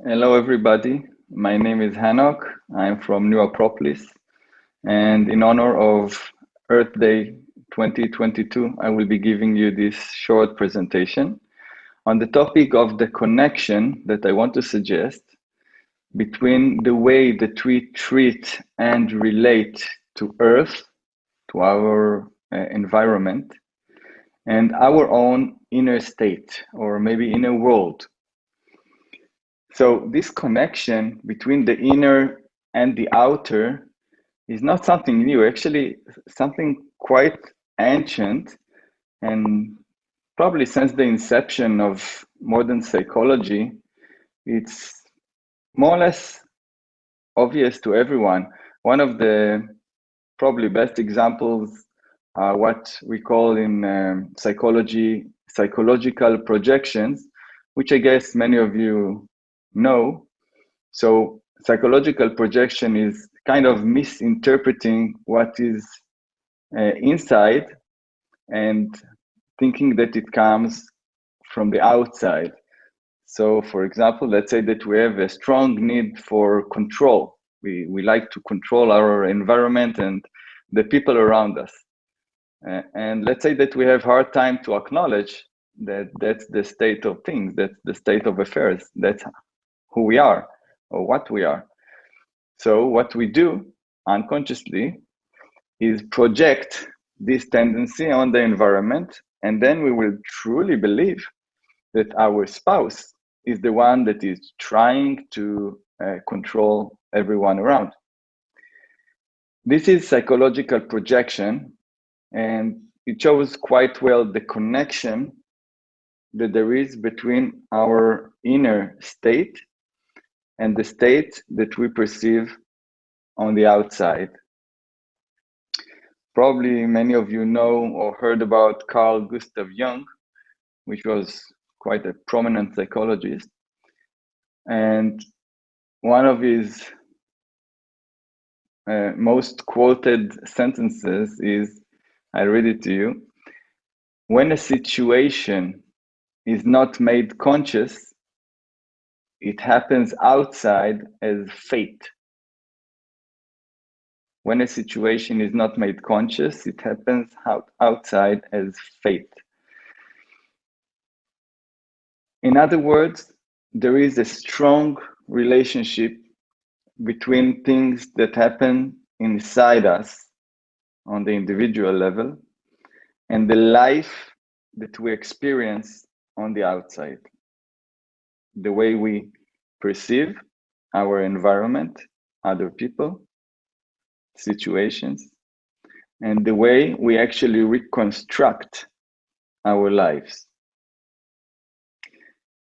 Hello, everybody. My name is Hanoch. I'm from New Acropolis. And in honor of Earth Day 2022, I will be giving you this short presentation on the topic of the connection that I want to suggest between the way that we treat and relate to Earth, to our environment, and our own inner state, or maybe inner world. So this connection between the inner and the outer is not something new, actually something quite ancient, and probably since the inception of modern psychology, it's more or less obvious to everyone. One of the probably best examples are what we call in psychology psychological projections, which I guess many of you know. So psychological projection is kind of misinterpreting what is inside and thinking that it comes from the outside. So for example, let's say that we have a strong need for control. We like to control our environment and the people around us. And let's say that we have hard time to acknowledge that that's the state of things, that's the state of affairs, that's who we are or what we are. So what we do unconsciously is project this tendency on the environment, and then we will truly believe that our spouse is the one that is trying to control everyone around. This is psychological projection, and it shows quite well the connection that there is between our inner state and the state that we perceive on the outside. Probably many of you know or heard about Carl Gustav Jung, which was quite a prominent psychologist. And one of his most quoted sentences is, I read it to you: when a situation is not made conscious, it happens outside as fate. When a situation is not made conscious, it happens outside as fate. In other words, there is a strong relationship between things that happen inside us on the individual level and the life that we experience on the outside. The way we perceive our environment, other people, situations, and the way we actually reconstruct our lives.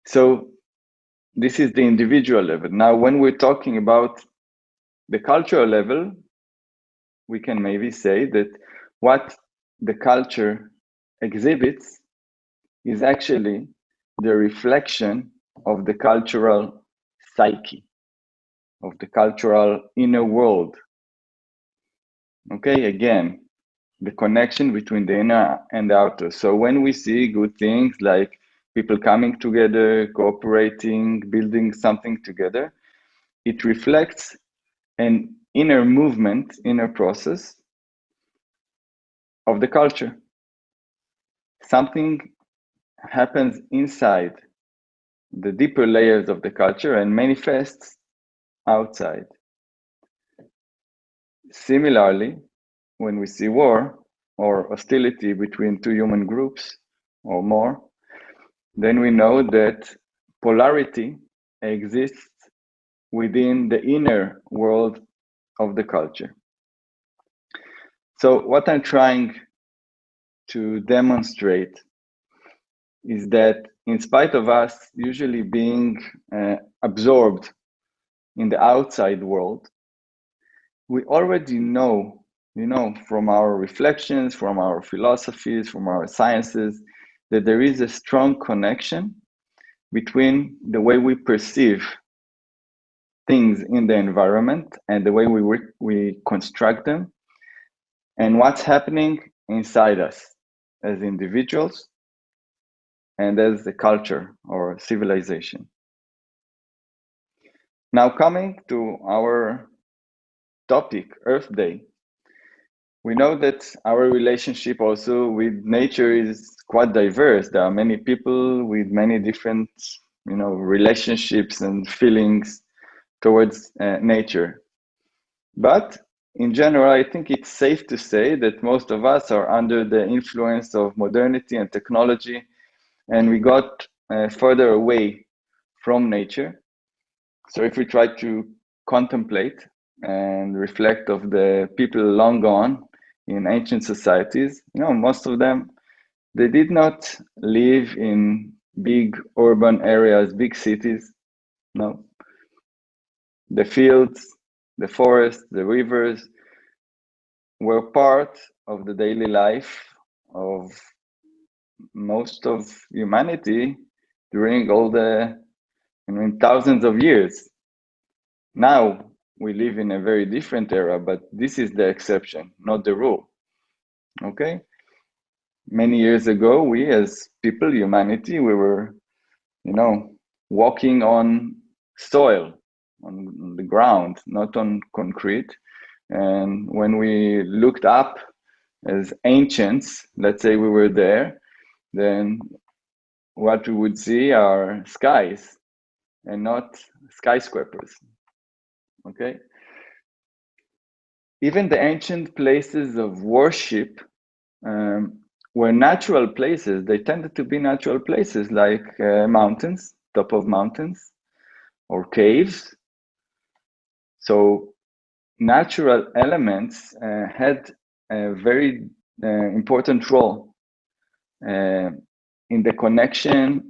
So this is the individual level. Now, when we're talking about the cultural level, we can maybe say that what the culture exhibits is actually the reflection of the cultural psyche, of the cultural inner world. Okay, again, the connection between the inner and the outer. So when we see good things like people coming together, cooperating, building something together, it reflects an inner movement, inner process of the culture. Something happens inside the deeper layers of the culture and manifests outside. Similarly, when we see war or hostility between two human groups or more, then we know that polarity exists within the inner world of the culture. So what I'm trying to demonstrate is that in spite of us usually being absorbed in the outside world, we already know, from our reflections, from our philosophies, from our sciences, that there is a strong connection between the way we perceive things in the environment and the way we construct them and what's happening inside us as individuals and as a culture or civilization. Now coming to our topic, Earth Day, we know that our relationship also with nature is quite diverse. There are many people with many different, relationships and feelings towards nature. But in general, I think it's safe to say that most of us are under the influence of modernity and technology, and we got further away from nature. So if we try to contemplate and reflect of the people long gone in ancient societies, most of them, they did not live in big urban areas, big cities. No, the fields, the forests, the rivers were part of the daily life of most of humanity during all the, thousands of years. Now we live in a very different era, but this is the exception, not the rule. Okay? Many years ago, we as people, humanity, we were, walking on soil, on the ground, not on concrete. And when we looked up as ancients, let's say we were there, then what we would see are skies and not skyscrapers. Okay? Even the ancient places of worship were natural places. They tended to be natural places like mountains, top of mountains, or caves. So natural elements had a very important role in the connection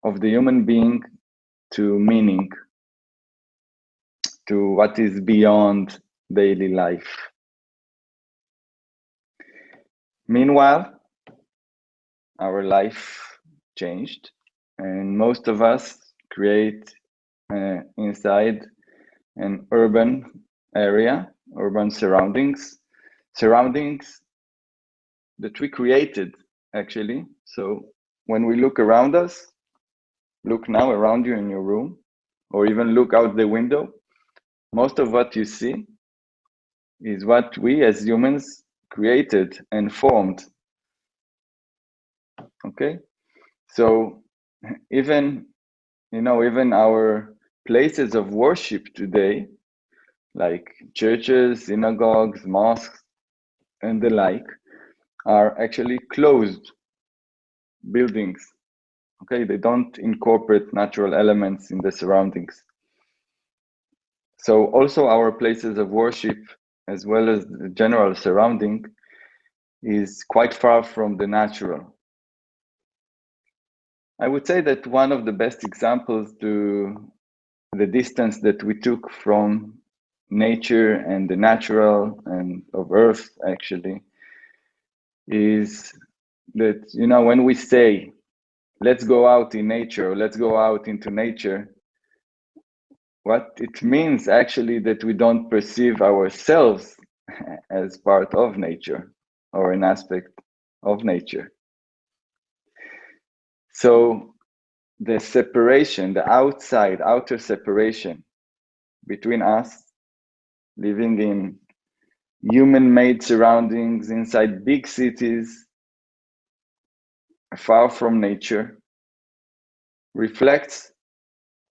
of the human being to meaning, to what is beyond daily life. Meanwhile, our life changed, and most of us create inside an urban area, urban surroundings that we created actually. So when we look around us, look now around you in your room, or even look out the window, most of what you see is what we as humans created and formed. Okay, so even even our places of worship today, like churches, synagogues, mosques, and the like, are actually closed buildings. Okay, they don't incorporate natural elements in the surroundings. So also our places of worship, as well as the general surrounding, is quite far from the natural. I would say that one of the best examples to the distance that we took from nature and the natural and of Earth actually is that, when we say, let's go out in nature, or let's go out into nature, what it means actually that we don't perceive ourselves as part of nature or an aspect of nature. So the separation, the outer separation between us living in human-made surroundings inside big cities, far from nature, reflects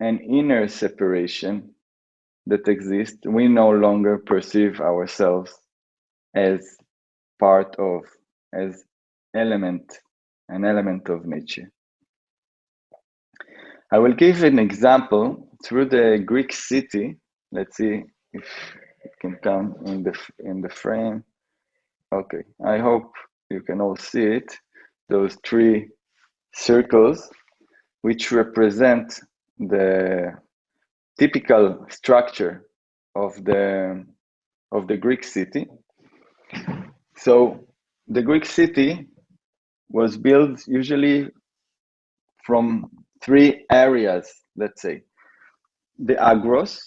an inner separation that exists. We no longer perceive ourselves as part of, as an element of nature. I will give an example through the Greek city. Let's see if it can come in the frame. Okay, I hope you can all see it. Those three circles, which represent the typical structure of the Greek city. So the Greek city was built usually from three areas, let's say. The agros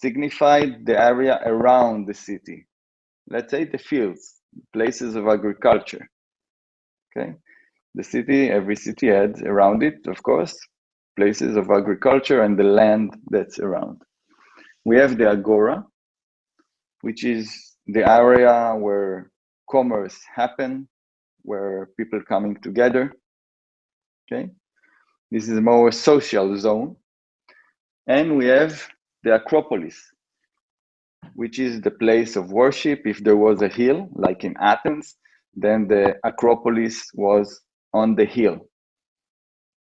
signified the area around the city. Let's say the fields, places of agriculture. Okay, the city, every city had around it, of course, places of agriculture and the land that's around. We have the agora, which is the area where commerce happen, where people coming together. Okay, this is a more social zone. And we have the Acropolis, which is the place of worship. If there was a hill, like in Athens, then the Acropolis was on the hill.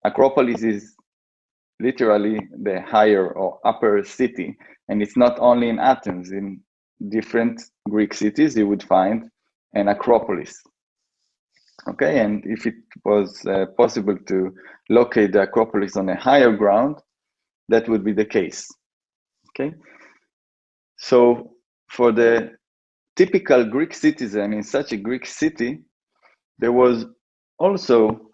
Acropolis is literally the higher or upper city, and it's not only in Athens. In different Greek cities, you would find an Acropolis. Okay, and if it was possible to locate the Acropolis on a higher ground, that would be the case. Okay, so for the typical Greek citizen in such a Greek city, there was also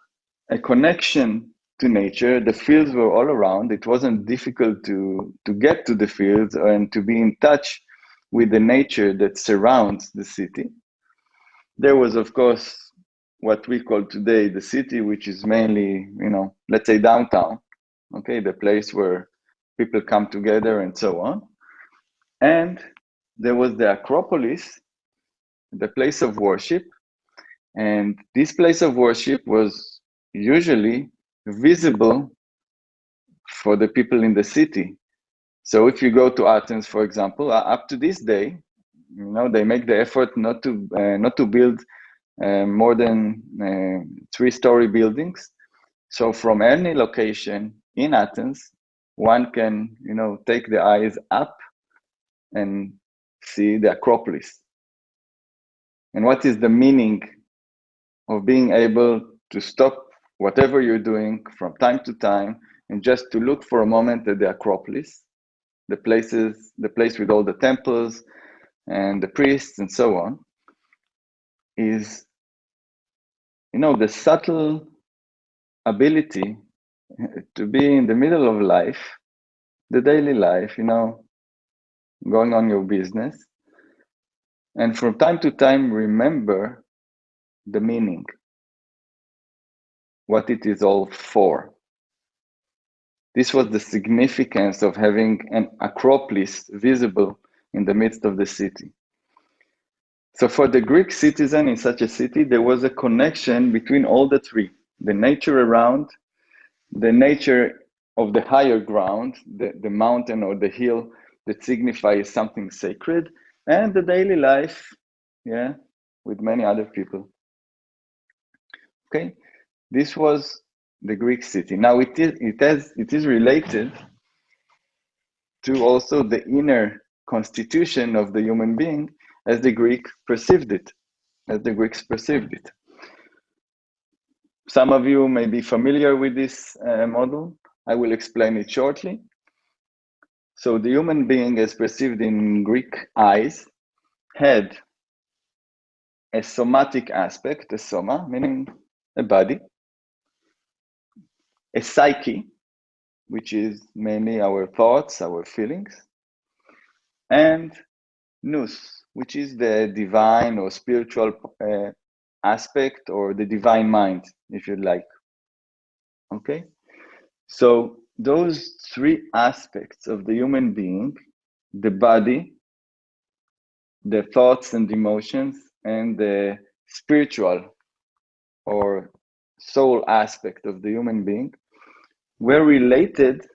a connection to nature. The fields were all around. It wasn't difficult to get to the fields and to be in touch with the nature that surrounds the city. There was, of course, what we call today the city, which is mainly, let's say downtown, okay, the place where people come together and so on. And there was the Acropolis, the place of worship. And this place of worship was usually visible for the people in the city. So if you go to Athens, for example, up to this day, they make the effort not to build more than 3-story buildings. So from any location in Athens, one can, take the eyes up and see the Acropolis. And what is the meaning of being able to stop whatever you're doing from time to time and just to look for a moment at the Acropolis, the place with all the temples and the priests and so on, is, the subtle ability to be in the middle of life, the daily life, going on your business, and from time to time remember the meaning, what it is all for. This was the significance of having an Acropolis visible in the midst of the city. So for the Greek citizen in such a city, there was a connection between all the three: the nature around, the nature of the higher ground, the mountain or the hill that signifies something sacred, and the daily life, with many other people. Okay, this was the Greek city. Now it is related to also the inner constitution of the human being as the Greeks perceived it. Some of you may be familiar with this model. I will explain it shortly. So the human being, as perceived in Greek eyes, had a somatic aspect, a soma, meaning a body, a psyche, which is mainly our thoughts, our feelings, and nous, which is the divine or spiritual aspect, or the divine mind, if you'd like. Okay, so those three aspects of the human being, the body, the thoughts and emotions, and the spiritual or soul aspect of the human being, were related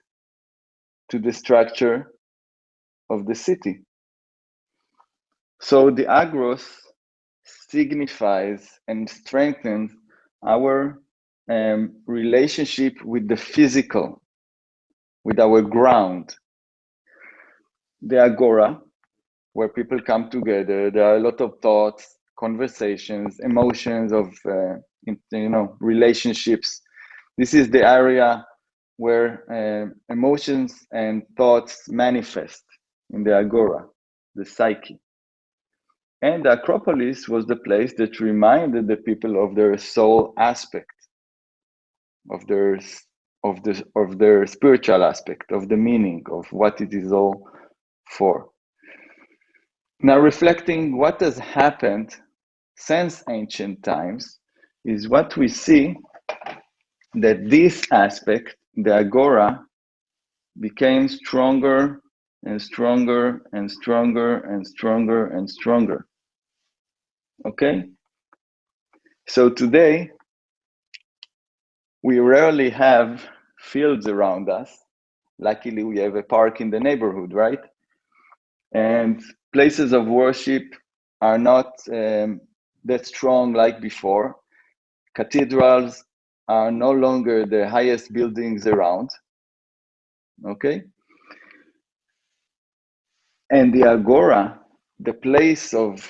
to the structure of the city. So the agros signifies and strengthens our relationship with the physical, with our ground. The agora, where people come together, there are a lot of thoughts, conversations, emotions of relationships. This is the area where emotions and thoughts manifest in the agora, the psyche. And the Acropolis was the place that reminded the people of their soul aspect, of their spiritual aspect, of the meaning of what it is all for. Now, reflecting what has happened since ancient times, is what we see that this aspect the agora became stronger and stronger and stronger and stronger and stronger. Okay? So today, we rarely have fields around us. Luckily, we have a park in the neighborhood, right? And places of worship are not that strong like before. Cathedrals are no longer the highest buildings around. Okay? And the agora, the place of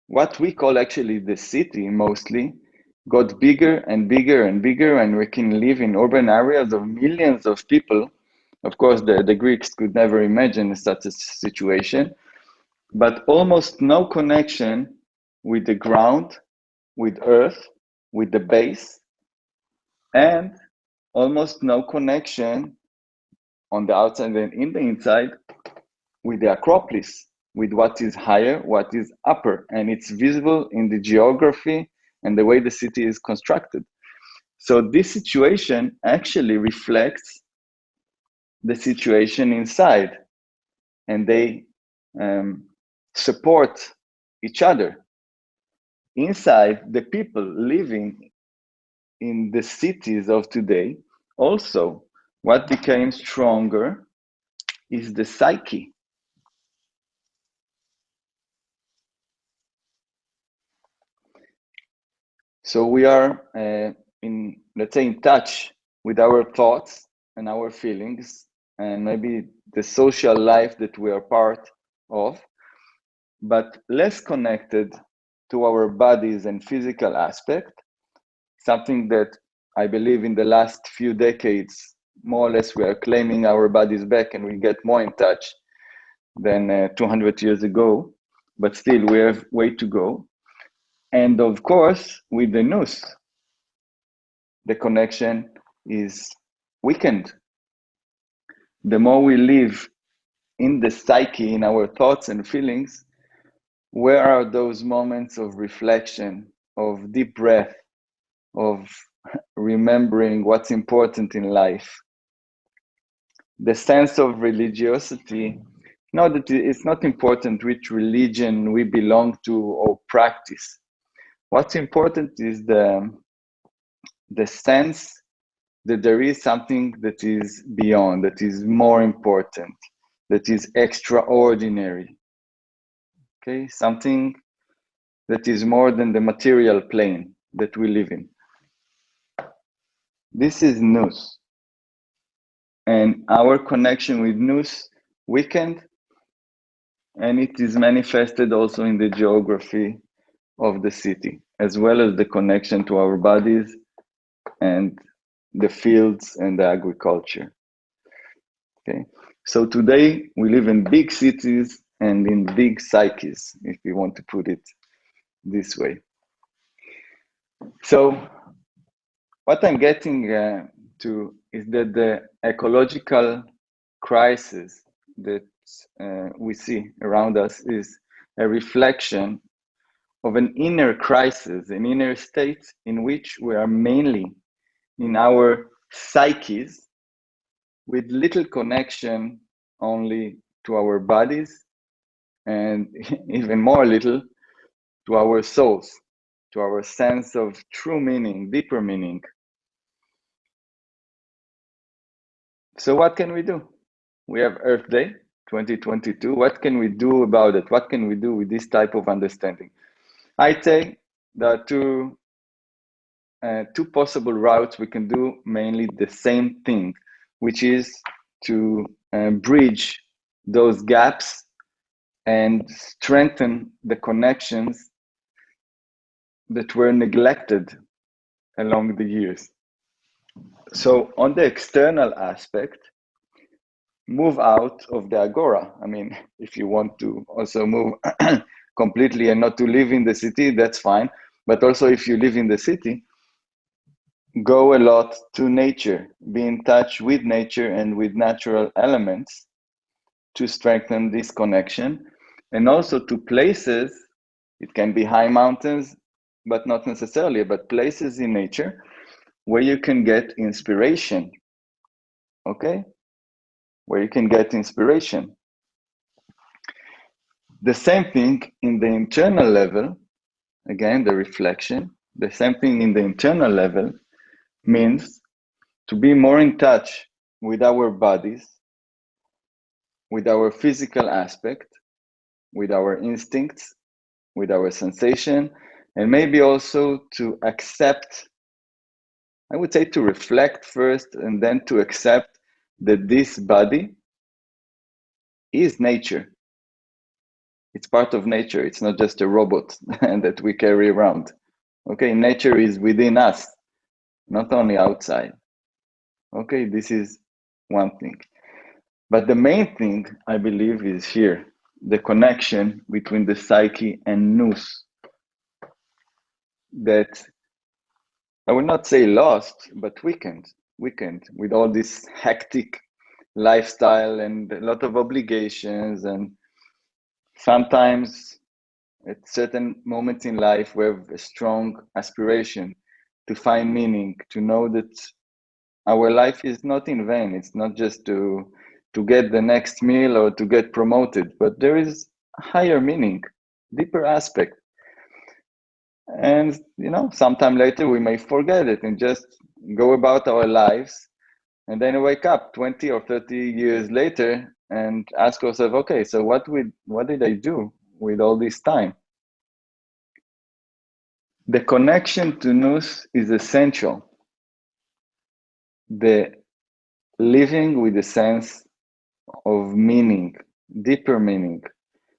what we call actually the city mostly, got bigger and bigger and bigger, and we can live in urban areas of millions of people. Of course, the Greeks could never imagine such a situation, but almost no connection with the ground, with earth, with the base, and almost no connection on the outside and in the inside with the Acropolis, with what is higher, what is upper, and it's visible in the geography and the way the city is constructed. So this situation actually reflects the situation inside, and they support each other. Inside, the people living in the cities of today, also, what became stronger is the psyche. So we are in, let's say, in touch with our thoughts and our feelings, and maybe the social life that we are part of, but less connected to our bodies and physical aspect, something that I believe in the last few decades, more or less, we are claiming our bodies back and we get more in touch than 200 years ago, but still we have way to go. And of course, with the nous, the connection is weakened. The more we live in the psyche, in our thoughts and feelings, where are those moments of reflection, of deep breath, of remembering what's important in life? The sense of religiosity, no, that it's not important which religion we belong to or practice. What's important is the sense that there is something that is beyond, that is more important, that is extraordinary. Okay, something that is more than the material plane that we live in. This is nous. And our connection with nous weakened, and it is manifested also in the geography of the city, as well as the connection to our bodies and the fields and the agriculture. Okay, so today we live in big cities and in big psyches, if you want to put it this way. So what I'm getting to is that the ecological crisis that we see around us is a reflection of an inner crisis, an inner state in which we are mainly in our psyches with little connection only to our bodies and even more little to our souls, to our sense of true meaning, deeper meaning. So what can we do? We have Earth Day 2022. What can we do about it? What can we do with this type of understanding? I'd say there are two possible routes. We can do mainly the same thing, which is to bridge those gaps and strengthen the connections that were neglected along the years. So on the external aspect, move out of the agora. I mean, if you want to also move completely and not to live in the city, that's fine. But also if you live in the city, go a lot to nature, be in touch with nature and with natural elements to strengthen this connection. And also to places, it can be high mountains, but not necessarily, but places in nature where you can get inspiration, okay, where you can get inspiration. The same thing in the internal level, again, the reflection, the same thing in the internal level means to be more in touch with our bodies, with our physical aspect, with our instincts, with our sensation, and maybe also to accept, I would say to reflect first and then to accept that this body is nature. It's part of nature. It's not just a robot that we carry around. Okay, nature is within us, not only outside. Okay, this is one thing. But the main thing, I believe, is here, the connection between the psyche and nous, that I will not say lost, but weakened with all this hectic lifestyle and a lot of obligations. And sometimes at certain moments in life, we have a strong aspiration to find meaning, to know that our life is not in vain. It's not just to get the next meal or to get promoted, but there is a higher meaning, deeper aspect. And sometime later we may forget it and just go about our lives, and then wake up 20 or 30 years later and ask ourselves, okay, so what did I do with all this time? The connection to nous is essential. The living with a sense of meaning, deeper meaning,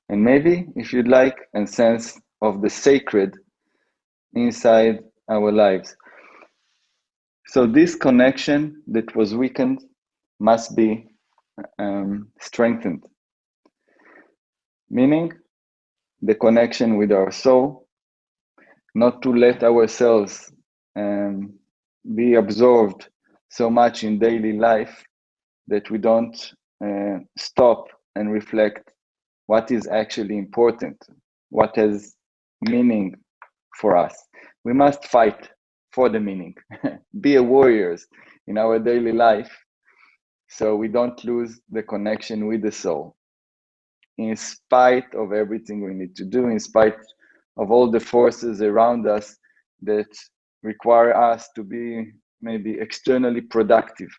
and maybe, if you'd like, a sense of the sacred inside our lives. So this connection that was weakened must be strengthened, meaning the connection with our soul, not to let ourselves be absorbed so much in daily life that we don't stop and reflect what is actually important, what has meaning for us. We must fight for the meaning, be a warriors in our daily life, so we don't lose the connection with the soul. In spite of everything we need to do, in spite of all the forces around us that require us to be maybe externally productive.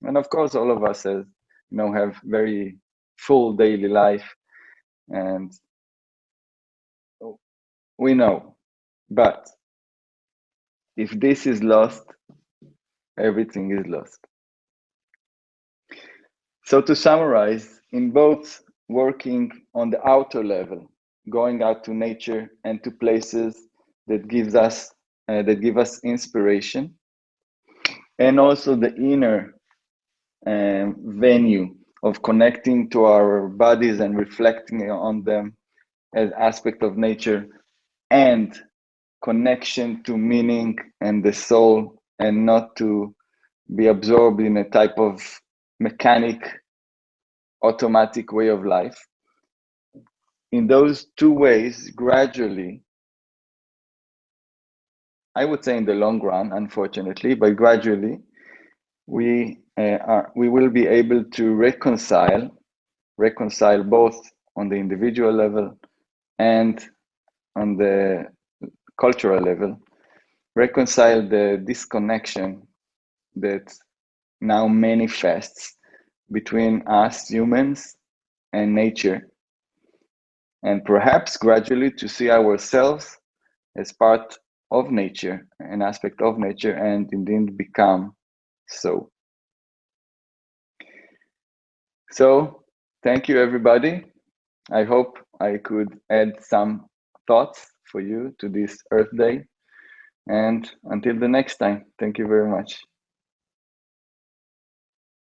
And of course, all of us have very full daily life, and we know. But if this is lost, everything is lost. So to summarize, in both working on the outer level, going out to nature and to places that give us inspiration, and also the inner venue of connecting to our bodies and reflecting on them as aspect of nature, and connection to meaning and the soul, and not to be absorbed in a type of mechanic, automatic way of life. In those two ways, gradually, I would say in the long run, unfortunately, but gradually, we will be able to reconcile both on the individual level and on the cultural level, reconcile the disconnection that now manifests between us humans and nature, and perhaps gradually to see ourselves as part of nature, an aspect of nature, and indeed become so. So thank you, everybody. I hope I could add some thoughts for you to this Earth Day. And until the next time, thank you very much.